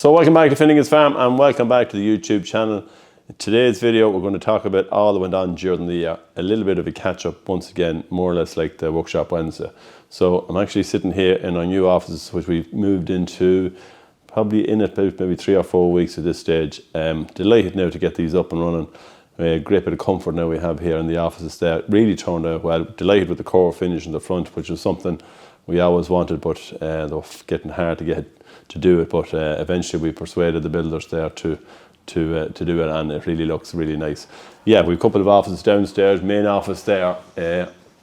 So welcome back to Finnegan's Farm and welcome back to the YouTube channel. In today's video we're going to talk about all that went on during the year. A little bit of a catch up once again, more or less like the Workshop Wednesday. So I'm actually sitting here in our new offices which we've moved into probably in about maybe 3 or 4 weeks at this stage. Delighted now to get these up and running. A great bit of comfort now we have here in the offices there. Really turned out well. Delighted with the core finish in the front, which was something we always wanted, but they were getting hard to do it. But eventually we persuaded the builders there to do it, and it really looks really nice. Yeah, we've a couple of offices downstairs, main office there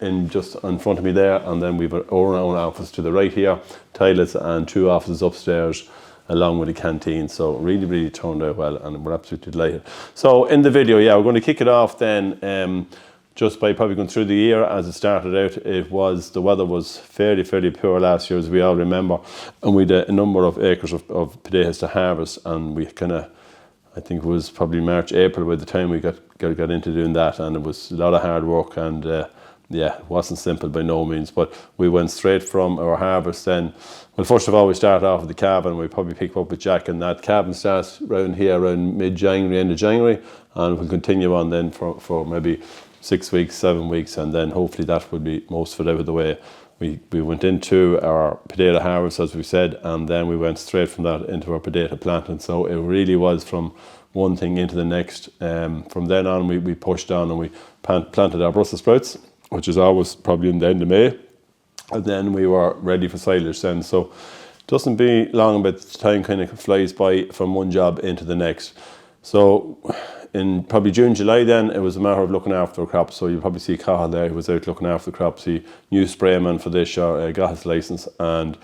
in just in front of me there, and then we've our own office to the right here, toilets, and 2 offices upstairs along with the canteen. So really turned out well and we're absolutely delighted. So in the video, yeah, we're going to kick it off then just by probably going through the year. As it started out, the weather was fairly poor last year, as we all remember, and we had a number of acres of potatoes to harvest, and we I think it was probably March, April by the time we got into doing that, and it was a lot of hard work, and yeah, it wasn't simple by no means, but we went straight from our harvest then. Well, first of all, we started off with the cabin. We probably picked up with Jack, and that cabin starts around here around mid-January, end of January, and we'll continue on then for maybe 6 weeks, 7 weeks, and then hopefully that would be most of it out of the way. We went into our potato harvest, as we said, and then we went straight from that into our potato planting. So it really was from one thing into the next. From then on, we pushed on and we planted our Brussels sprouts, which is always probably in the end of May, and then we were ready for silage then. So it doesn't be long, but the time kind of flies by from one job into the next. So in probably June, July then, it was a matter of looking after the crops. So you'll probably see Cahill there, who was out looking after the crops. He knew sprayman for this year, got his licence, and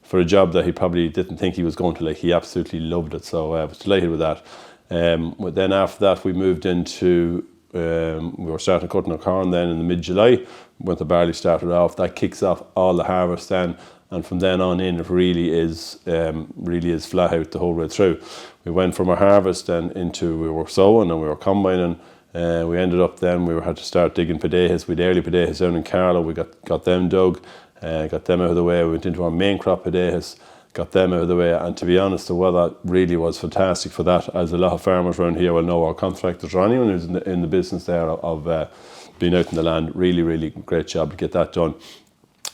for a job that he probably didn't think he was going to like, he absolutely loved it. So I was delighted with that. Then after that, we moved into, we were starting cutting our corn then in the mid-July, when the barley started off. That kicks off all the harvest then, and from then on in, it really is flat out the whole way through. We went from our harvest then into, we were sowing and we were combining. We ended up then, we had to start digging potatoes. We had early potatoes down in Carlow. We got them dug, got them out of the way. We went into our main crop potatoes, got them out of the way. And to be honest, the weather really was fantastic for that, as a lot of farmers around here will know, our contractors or anyone who's in the business there of being out in the land. Really great job to get that done.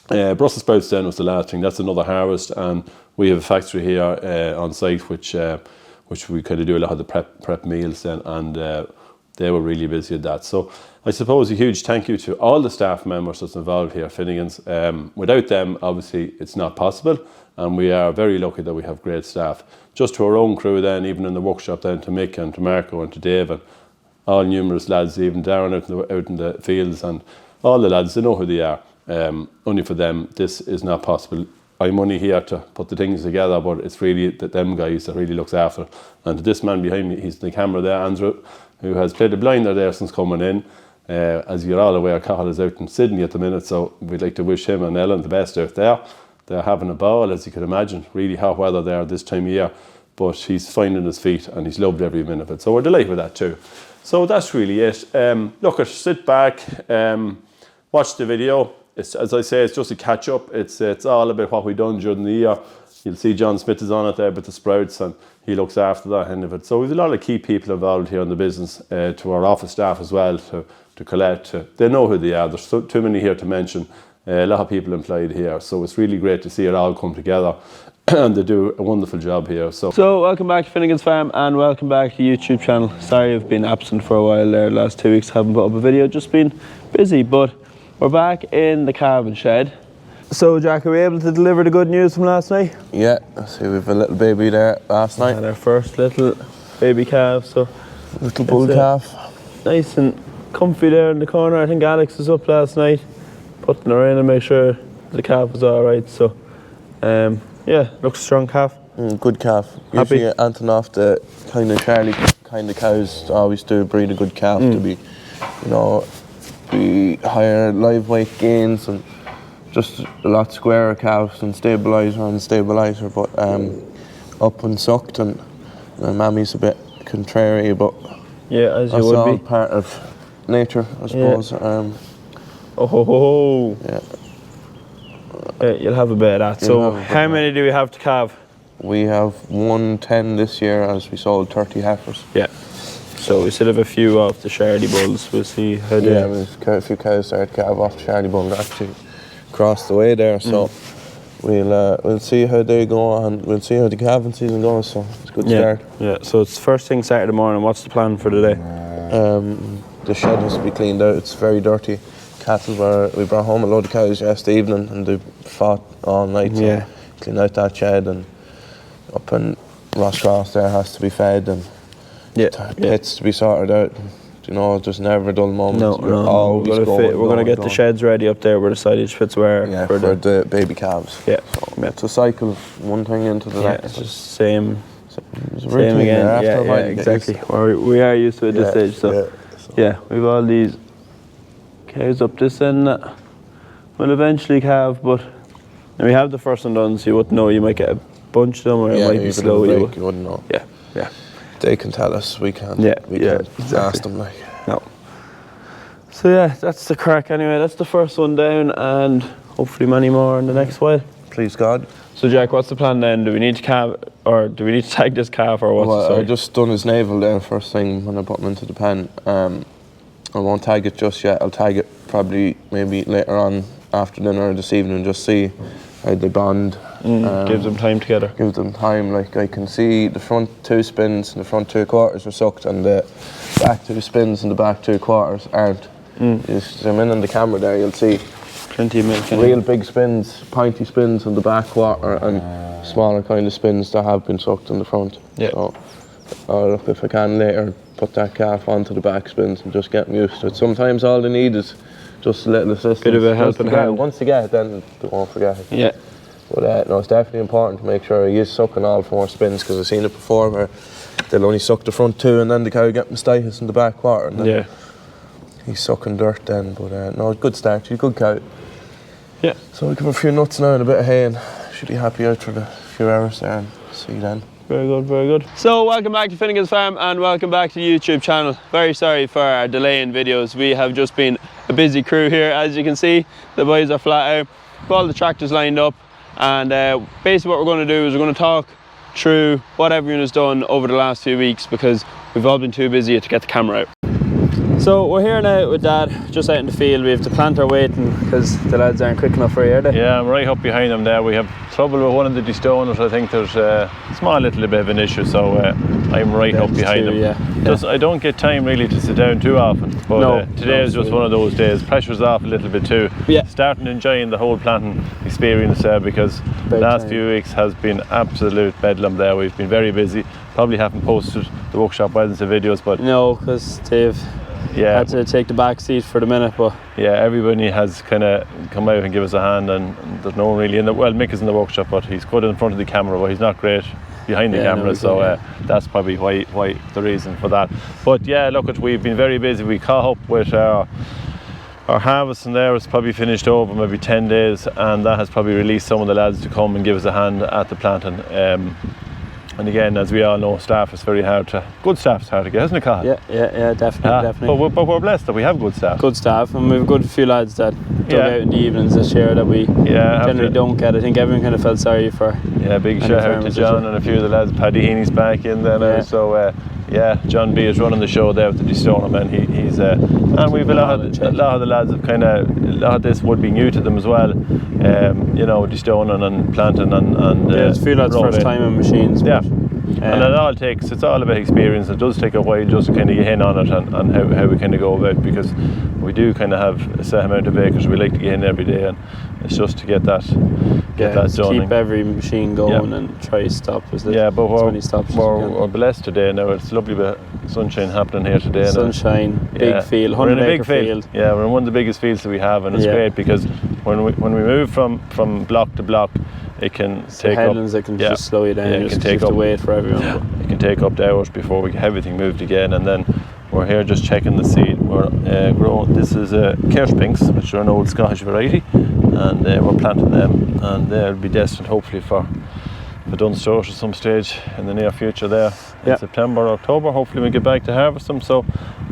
Brussels sprouts then was the last thing. That's another harvest, and we have a factory here on site which we kind of do a lot of the prep meals then, and they were really busy at that. So I suppose a huge thank you to all the staff members that's involved here at Finnegan's. Without them, obviously it's not possible, and we are very lucky that we have great staff. Just to our own crew then, even in the workshop then, to Mick and to Marco and to Dave and all numerous lads, even Darren out in the fields, and all the lads, they know who they are. Only for them, this is not possible. I'm only here to put the things together, but it's really them guys that really looks after it. And this man behind me, he's the camera there, Andrew, who has played the blinder there since coming in. As you're all aware, Cahill is out in Sydney at the minute, so we'd like to wish him and Ellen the best out there. They're having a ball, as you can imagine. Really hot weather there this time of year, but he's finding his feet and he's loved every minute of it. So we're delighted with that too. So that's really it. Look, sit back, watch the video. It's, as I say, it's just a catch up. It's all about what we've done during the year. You'll see John Smith is on it there with the sprouts, and he looks after that end of it. So we've a lot of key people involved here in the business, to our office staff as well, to Colette. They know who they are. There's too many here to mention. A lot of people employed here. So it's really great to see it all come together, and they do a wonderful job here. So welcome back to Finnegan's Farm, and welcome back to the YouTube channel. Sorry I've been absent for a while there. The last 2 weeks haven't put up a video, just been busy, but we're back in the calving shed. So Jack, are we able to deliver the good news from last night? Yeah, see, we have a little baby there last night. Had our first little baby calf, so little bull calf. Nice and comfy there in the corner. I think Alex was up last night putting her in and make sure the calf was alright. So yeah, looks a strong calf. Good calf. Happy? Usually Antonov, the kind of Charlie kind of cows, always do breed a good calf to be, you know, be higher live weight gains and just a lot squarer calves and stabiliser, but up and sucked, and Mammy's a bit contrary, but yeah, as you that's would all be. part of nature, I suppose. Yeah. Yeah. You'll have a bit of that. So how many do we have to calve? we have 110 this year as we sold 30 heifers. Yeah. So we still have a few off the Shardy bulls. We'll see how they... Yeah, there's a few cows there to calve off the Shardy bull actually across the way there, so we'll see how they go and we'll see how the calving season goes, so it's a good start. Yeah, so it's first thing Saturday morning. What's the plan for the day? The shed has to be cleaned out, it's very dirty. We brought home a load of cows yesterday evening and they fought all night, so clean out that shed, and up in Rosscross there has to be fed, and pits to be sorted out. You know, there's never a dull moment. No. We're going to get the sheds ready up there where the silage pits were. Yeah, for the baby calves. Yeah. So it's a cycle, one thing into the next. It's just same again. Yeah, exactly. We are used to it at this stage. So we've all these cows up this end that will eventually calve, but we have the first one done, so you wouldn't know. You might get a bunch of them, or it might be slow. You wouldn't know. Yeah. They can tell us. We can't. We can't ask them like. No. So yeah, that's the crack anyway. That's the first one down, and hopefully many more in the next while. Please God. So Jack, what's the plan then? Do we need to calve, or do we need to tag this calf, or what's the story? I just done his navel there first thing when I put him into the pen. I won't tag it just yet. I'll tag it probably maybe later on after dinner or this evening, just see how they bond. Gives them time together. Gives them time. Like I can see the front 2 spins and the front 2 quarters are sucked, and the back 2 spins and the back 2 quarters aren't. You zoom in on the camera there, you'll see plenty of milk. Real big spins, pointy spins on the back quarter, and smaller kind of spins that have been sucked in the front. Yeah. So I'll look if I can later put that calf onto the back spins and just get them used to it. Sometimes all they need is just a little assistance. Bit of a helping hand. Once they get it, then they won't forget it. Yeah. But no, it's definitely important to make sure he is sucking all 4 spins, because I've seen it before where they'll only suck the front 2 and then the cow get mastitis in the back quarter. And then he's sucking dirt then. But no, good start. He's a good cow. Yeah. So we give him a few nuts now and a bit of hay, and should be happy out for the few hours there, and see you then. Very good, very good. So welcome back to Finnegan's Farm, and welcome back to the YouTube channel. Very sorry for our delay in videos. We have just been a busy crew here. As you can see, the boys are flat out. We've all the tractors lined up, and basically what we're going to do is we're going to talk through what everyone has done over the last few weeks, because we've all been too busy to get the camera out. So we're here now with Dad, just out in the field. We have the planter waiting because the lads aren't quick enough for you, are they? Yeah, I'm right up behind them there. We have trouble with one of the destoners. I think there's a small little bit of an issue, so I'm right up behind them. Just, I don't get time really to sit down too often, but today is just one of those days. Pressure's off a little bit too. Starting enjoying the whole planting experience there, because the last few weeks has been absolute bedlam there. We've been very busy. Probably haven't posted the Workshop Wednesday videos, but no, because they've had to take the back seat for the minute. But everybody has kind of come out and give us a hand, and there's no one really in the, well, Mick is in the workshop, but he's good in front of the camera, but he's not great behind the camera, so that's probably why the reason for that. But yeah, look, we've been very busy. We caught up with our harvesting there. It's probably finished over maybe 10 days, and that has probably released some of the lads to come and give us a hand at the planting. And again, as we all know, staff is very hard to, good staff is hard to get, isn't it, Cathal? Yeah, definitely. But we're blessed that we have good staff. Good staff, and we've a good few lads that dug out in the evenings this year that we generally don't get. I think everyone kind of felt sorry for. Yeah, big shout out to John and a few of the lads. Paddy Heaney's back in there now, so John B is running the show there with the destoner man. He's and we've a lot of the lads have kind of, a lot of this would be new to them as well. Destoning and planting and it's a few lads first time in machines. And it all takes, it's all about experience. It does take a while just to kind of get in on it and how we kind of go about, because we do kind of have a set amount of acres we like to get in every day, and it's just to get that done. Keep every machine going and try to stop as but we're blessed today now. It's lovely bit of sunshine happening here today. Sunshine, big field, 100 acre field. Yeah, we're in one of the biggest fields that we have, and it's great because when we move from block to block, it can take headlands that can just slow you down. It can take up, to wait for everyone. It can take up the hours before we get everything moved again, and then we're here just checking the seed. We're growing. This is Kerspinks, which are an old Scottish variety, and we're planting them, and they'll be destined hopefully for Dunstores at some stage in the near future there in September or October. Hopefully we get back to harvest them. So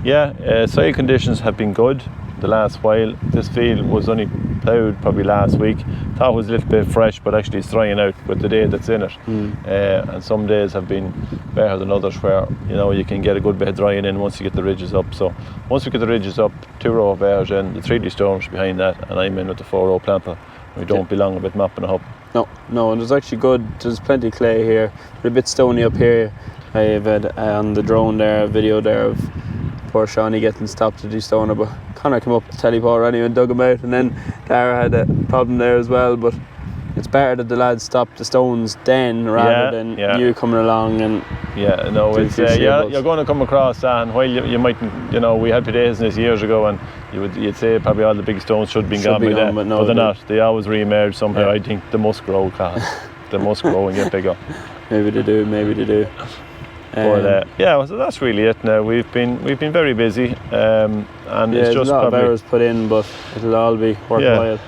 soil conditions have been good the last while. This field was only ploughed probably last week. Thought it was a little bit fresh, but actually it's drying out with the day that's in it. And some days have been better than others where, you know, you can get a good bit of drying in once you get the ridges up. So once we get the ridges up, 2 row of bars in, the 3D storms behind that, and I'm in with the 4 row planter. We don't be long about mapping it up. No, and there's actually there's plenty of clay here. We're a bit stony up here. I have had on the drone there, a video there of poor Shawnee getting stopped to de-stone it, but Connor came up to Tellyport anyway and dug him out, and then Dara had a problem there as well, but it's better that the lads stopped the stones then rather than you coming along and it's you're going to come across that, and while you mightn't, you know, we had days in this years ago and you'd say probably all the big stones should be gone by then, but they're not. They always re-emerge somehow. I think they must grow, they must grow and get bigger. Maybe they do. But so that's really it now. We've been very busy, and it's just a lot of hours put in, but it'll all be worthwhile.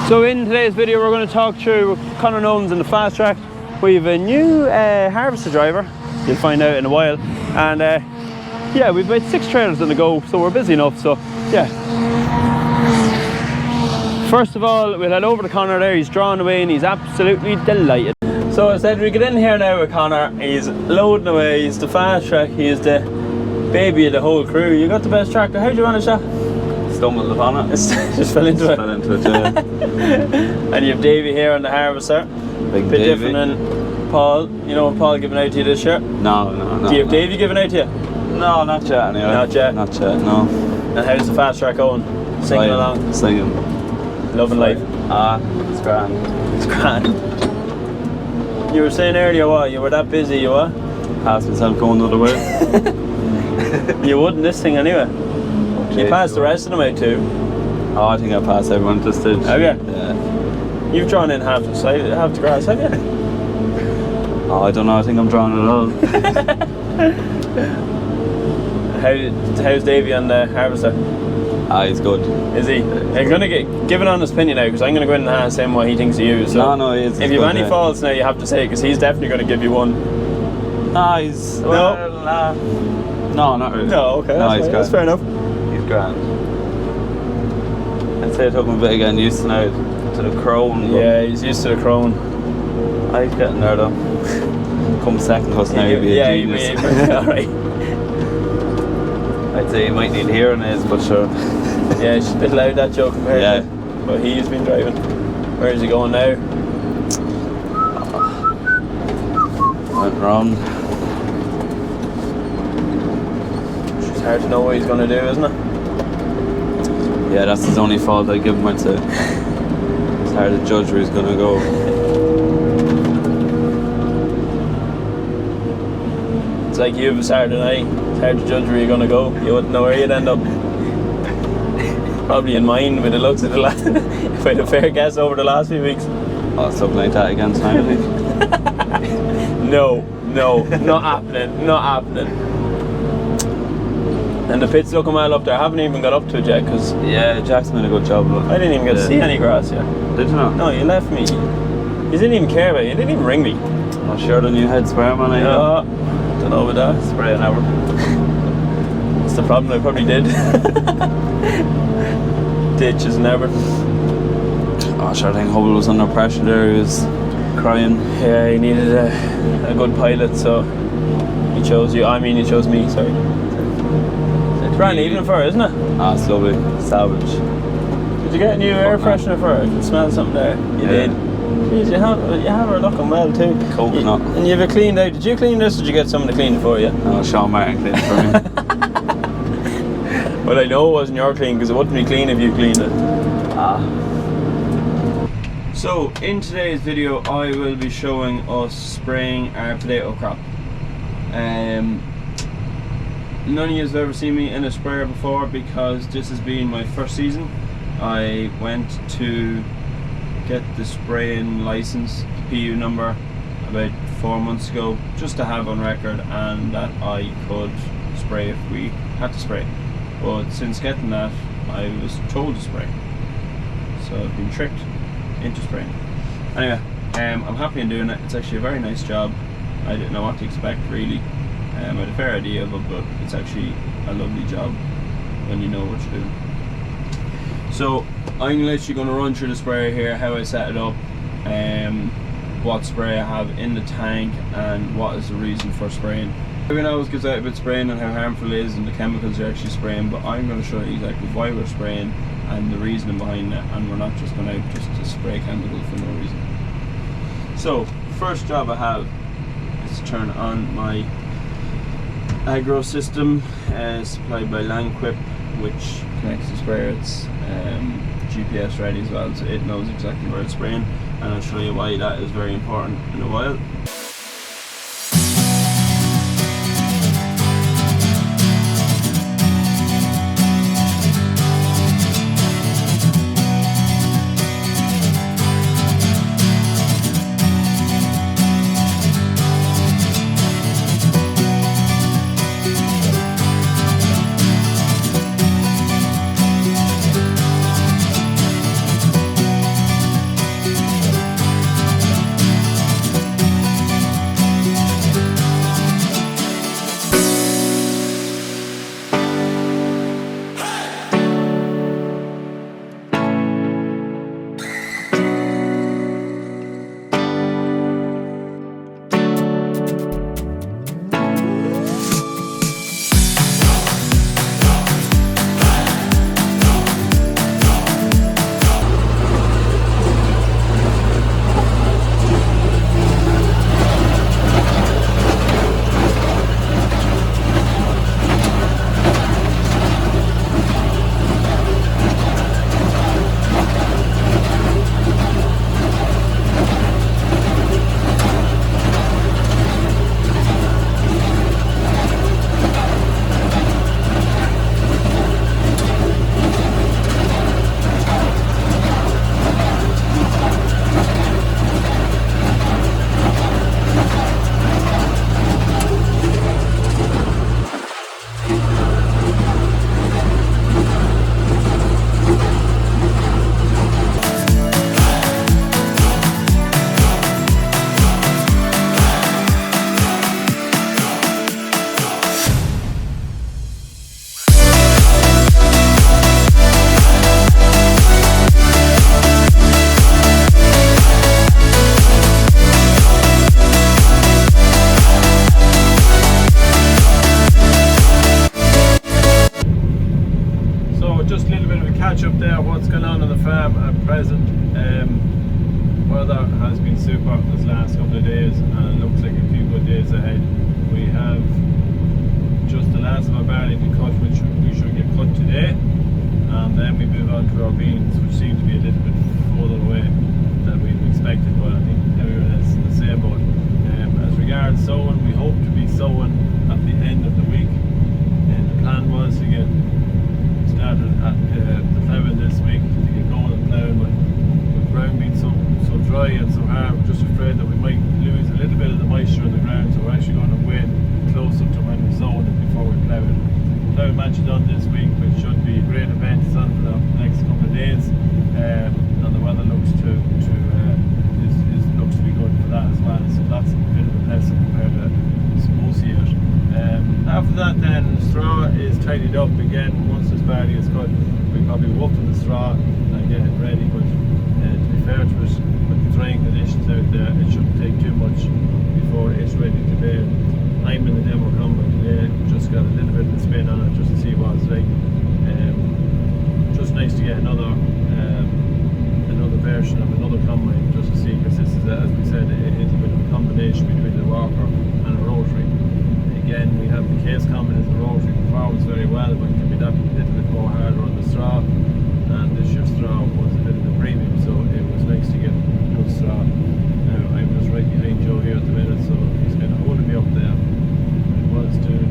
So in today's video we're going to talk through Conor Nolan's in the fast track. We have a new harvester driver, you'll find out in a while, and yeah, we've made 6 trailers on the go, so we're busy enough. So yeah, first of all we'll head over to Conor there. He's drawn away and he's absolutely delighted. So I said we get in here now with Conor. He's loading away, he's the fast track, he is the baby of the whole crew. You got the best tractor, how'd you manage that? Stumbled upon it. Just fell into it. Fell into it, yeah. And you have Davey here on the harvester. Big Bit Davey. different than Paul. You know Paul giving out to you this year? No. Do you have Davey giving out to you? No, not yet anyway. Not yet? Not yet, no. And how's the fast track going? Singing along? Singing. Loving life. It's grand. It's grand. You were saying earlier what? You were that busy, you what? Pass myself going another way. You wouldn't this thing anyway. You passed the rest of them out too. Oh, I think I passed everyone at this stage. Have you? Yeah. You've drawn in half the side, half the grass, have you? Oh, I don't know. I think I'm drawing it all. How's Davey on the harvester? He's good. Is he? You're gonna give an honest opinion now, because I'm gonna go in and ask him what he thinks of you. So No, he is. if you have any faults now, you have to say, because he's definitely gonna give you one. He's No, not really. no, okay, No, that's, he's fine. That's grand. fair enough. He's grand. I'd say it took him a bit of getting used to now to the crone. but Yeah, he's used to the crone. He's getting there though. Come second to us now, he'll be a genius. Alright. I'd say he might need hearing aids, but sure. Yeah, she's a bit loud, that joke compared Yeah. to, but he's been driving. Where is he going now? Went wrong. It's hard to know what he's going to do, isn't it? Yeah, that's his only fault. I give him, I'd say. It's hard to judge where he's gonna go. It's like you have a Saturday night. It's hard to judge where you're going to go. You wouldn't know where you'd end up. Probably in mine with the looks of the last, if I had a fair guess over the last few weeks. Oh, something like that again tonight, I think. No, not happening, not happening. And the pit's looking well up there. I haven't even got up to it yet, because Yeah, Jack's made a good job. Look. I didn't even get to see any grass yet. Did you not? No, you left me. You didn't even care about it. You didn't even ring me. Oh, sure, the new head sprayer man. I know. Don't know about that. Spray an hour. That's the problem, I probably did. Ditches and everything. Oh, sure, I think Hubble was under pressure there. He was crying. Yeah, he needed a good pilot, so he chose you. I mean, he chose me, sorry. It's brand new evening for it, isn't it? It's lovely. Savage. Did you get a new air freshener for it? I can smell something there. You did. Jeez, you have her looking well too. Coconut. And you have it cleaned out. Did you clean this or did you get someone to clean it for you? No, Sean Martin cleaned it for me. Well, I know it wasn't your clean because it wouldn't be clean if you cleaned it. So, in today's video, I will be showing us spraying our potato crop. None of you have ever seen me in a sprayer before because this has been my first season. I went to get the spraying license, PU number, about 4 months ago, just to have on record and that I could spray if we had to spray. But since getting that, I was told to spray. So I've been tricked into spraying. Anyway, I'm happy in doing it. It's actually a very nice job. I didn't know what to expect really. I had a fair idea of it, but it's actually a lovely job when you know what you're doing. So I'm literally going to run through the sprayer here, how I set it up, what spray I have in the tank and what is the reason for spraying. Everyone always gets out about spraying and how harmful it is and the chemicals you're actually spraying, but I'm going to show you exactly why we're spraying and the reasoning behind it, and we're not just going out just to spray chemicals for no reason. So first job I have is to turn on my agro system supplied by Landquip, which connects the sprayer. It's GPS ready as well, so it knows exactly where it's spraying, and I'll show you why that is very important in a while. present. Weather has been super this last couple of days, and it looks like a few good days ahead. We have just the last of our barley to cut, which we should get cut today, and then we move on to our beans, which seem to be a little bit further away than we expected, but I think everyone is in the same boat. As regards sowing, we hope to be sowing at the end of the week, and the plan was to get started at the ploughing this week, to get going and ploughing, but with ground being so dry and so hard, we're just afraid that we might lose a little bit of the moisture in the ground, so we're actually going to wait closer to when we sow it before we plough it. Plough match is done this week, which should be a great event. It's on for the next couple of days, and the weather looks to be good for that as well, so that's a bit of a blessing compared to most years. After that then, straw is tidied up again. Once this barley is cut, we probably walk to the straw and get it ready, but to be fair to it, with the drying conditions out there, it shouldn't take too much before it's ready to bale. I'm in the demo combine today, just got a little bit of a spin on it just to see what it's like. Just nice to get another version of another combine just to see, because this is, as we said, it is a bit of a combination between a walker and a rotary. Again, we have the case combine as a rotary, performs very well, but it can be that little bit more harder on the straw, and this year's straw was a bit of a premium, so it was nice to get good straw. Now I'm just right behind Joe here at the minute, so he's kind of holding me up there. I was doing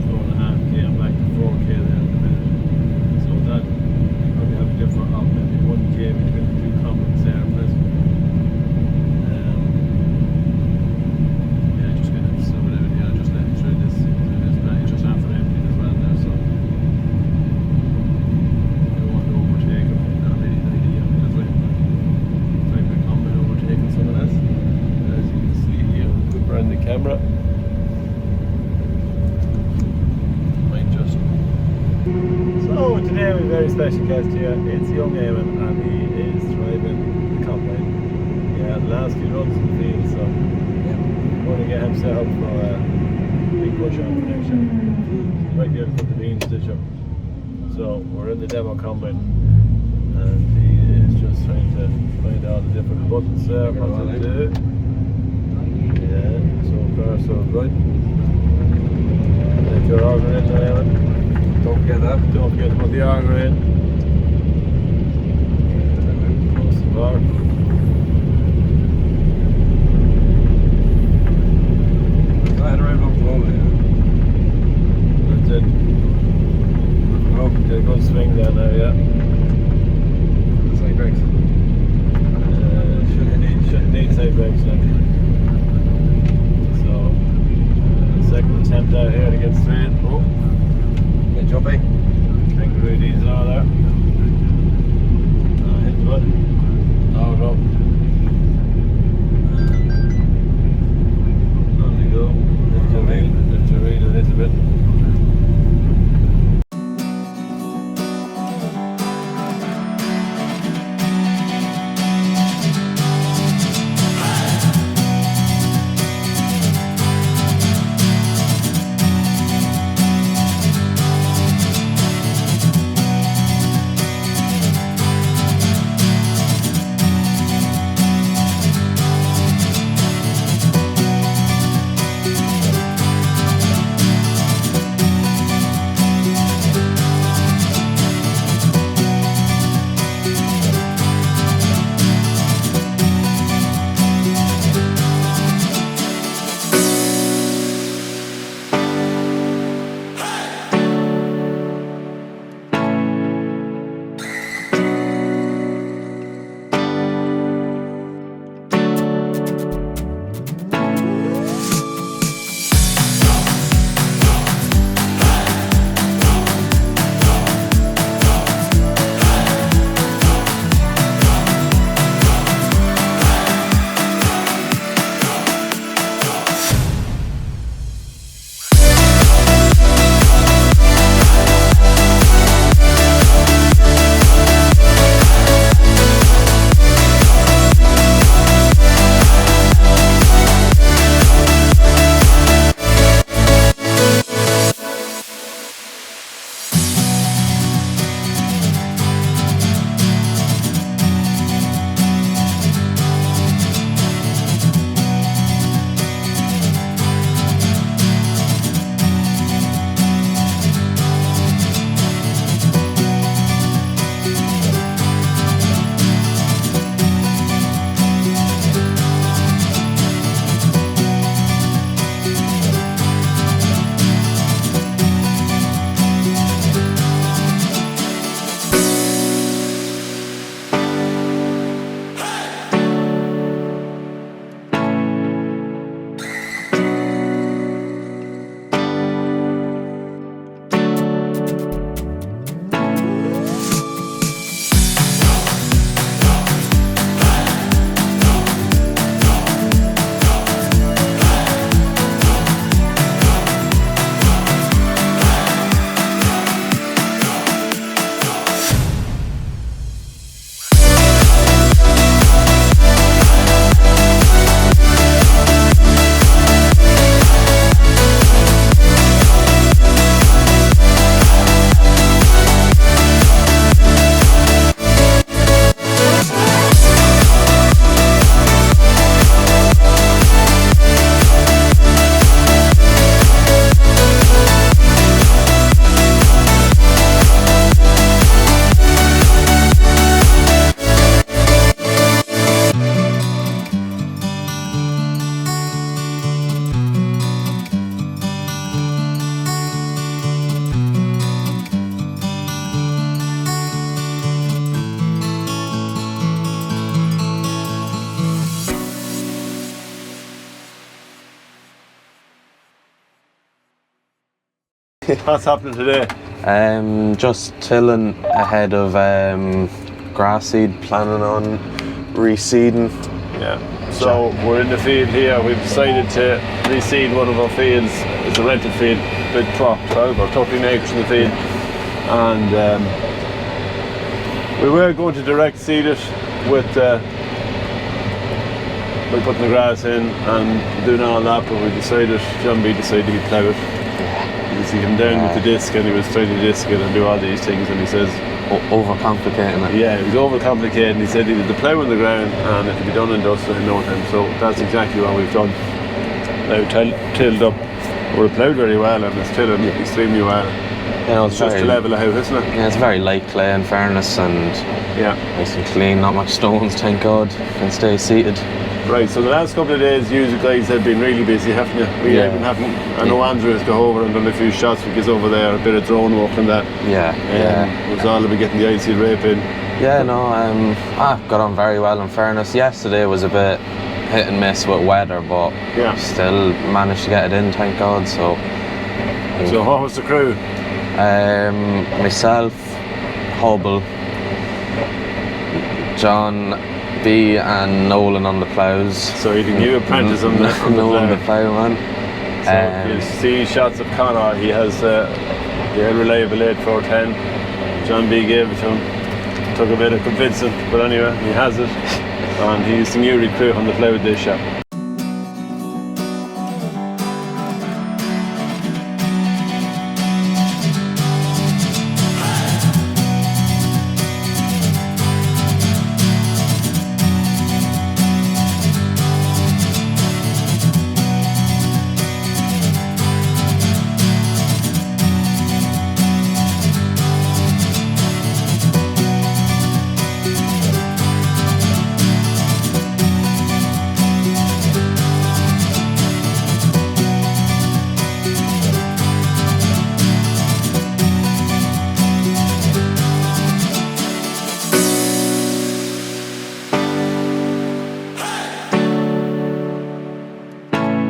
4.5k, I'm back to 4k there at the minute, so that we probably have a different of maybe 1k between the two combines there at present. Yeah, just gonna slow it down here, just let it through this barley just half an empty as well there, so don't want to overtake him, not really an idea, because I'm combine overtaking someone else. As you can see here, we'll put around the camera. So today we have a very special guest here. It's young Eamon, and he is driving the combine. Yeah, the last few runs in the field, so going to get himself for a big push on for next year. Might be able to put the beans stitch up. So we're in the demo combine, and he is just trying to find all the different buttons there, what to do. Yeah, so far so good. If you're ordering it, Eamon. Don't forget that. Don't forget to put the auger in. Close the bar. Go ahead around up the wall That's it. Oh, Get a good swing there now, yeah. it's like brakes. Shouldn't need side brakes now. So, second attempt out here to get straight. Oh. Get jumpy. Kangaroo D's are there. Hit the button. Now it up. On you go. Lift your reel a little bit. What's happening today? Just tilling ahead of grass seed, planning on reseeding. Yeah. So we're in the field here. We've decided to reseed one of our fields. It's a rented field, bit 12 or 13 acres in the field, and we were going to direct seed it with by putting the grass in and doing all that, but we decided, John B decided to plough it. Because he came down with the disc and he was trying to disc it and do all these things, and he says Overcomplicating it. yeah, it was overcomplicated. He said he did the plough in the ground and it could be done and dusted in no time. So that's exactly what we've done. Now tilled up. We're ploughed very well and it's tilled extremely well. You know, It's just a level of how, isn't it? Yeah, it's very light clay in fairness, and Yeah. nice and clean, not much stones, thank God. Can stay seated. Right, so the last couple of days you guys have been really busy, haven't you? We have been having, I know Andrew has gone over and done a few shots because over there, a bit of drone work and that. Yeah. It was all about getting the IC rape in. Yeah, no, got on very well in fairness. Yesterday was a bit hit and miss with weather, but still managed to get it in, thank God. So what was the crew? Myself, Hubble, John B and Nolan on the ploughs. So you the new apprentice on the plough, man. So you see shots of Connor. He has the reliable 8410. John B gave it to him. Took a bit of convincing, but anyway, he has it. And he's the new recruit on the plough with this shot.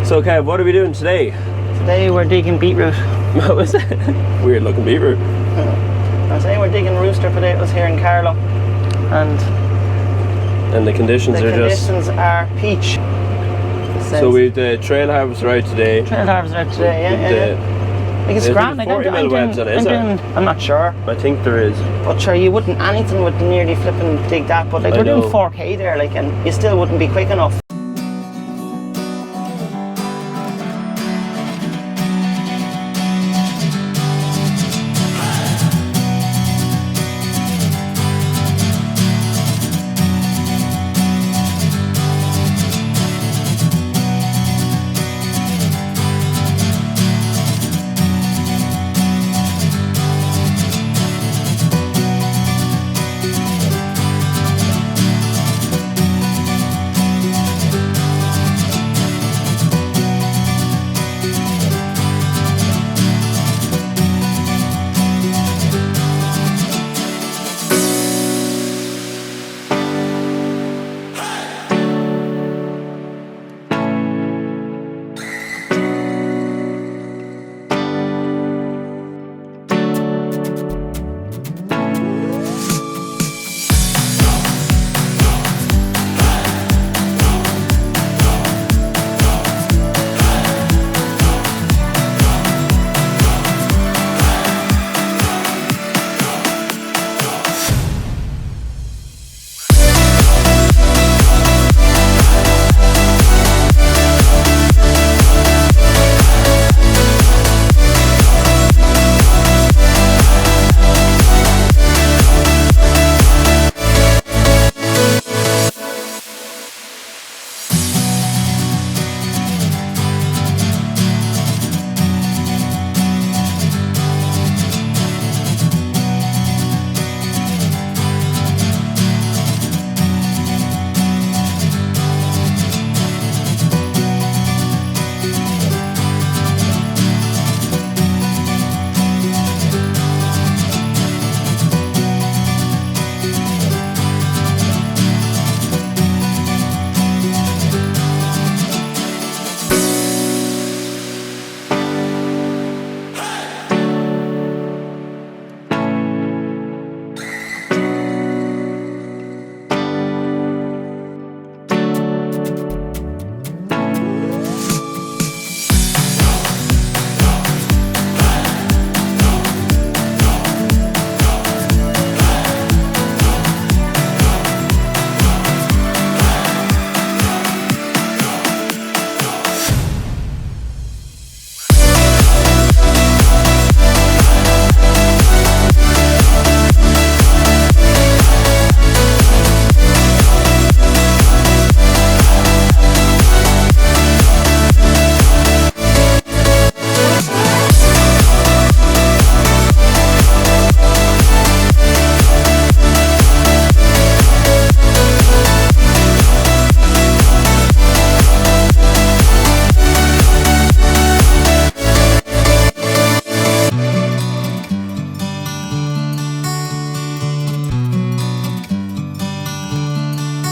So Kev, what are we doing today? Today we're digging beetroot. What was it? Weird looking beetroot. Today we're digging rooster potatoes here in Carlow, and the conditions the are conditions are peach. So we've the trail harvest right today. Trail harvest out today, Like it's grand. Like 40 mil webs on it, is there? I'm not sure, I think there is. but sure you wouldn't anything would nearly flipping dig that. But like I we're doing know. 4K there, like, and you still wouldn't be quick enough.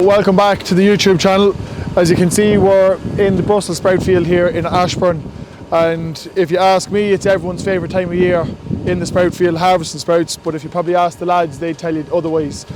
welcome back to the YouTube channel. As you can see, we're in the Brussels sprout field here in Ashburn, and if you ask me, it's everyone's favourite time of year in the sprout field, harvesting sprouts, but if you probably ask the lads, they'd tell you otherwise.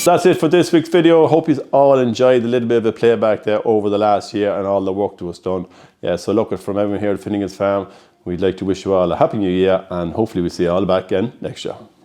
That's it for this week's video. Hope you all enjoyed a little bit of a playback there over the last year and all the work that was done. Yeah, so look, from everyone here at Finnegan's Farm, we'd like to wish you all a happy new year, and hopefully we'll see you all back again next year.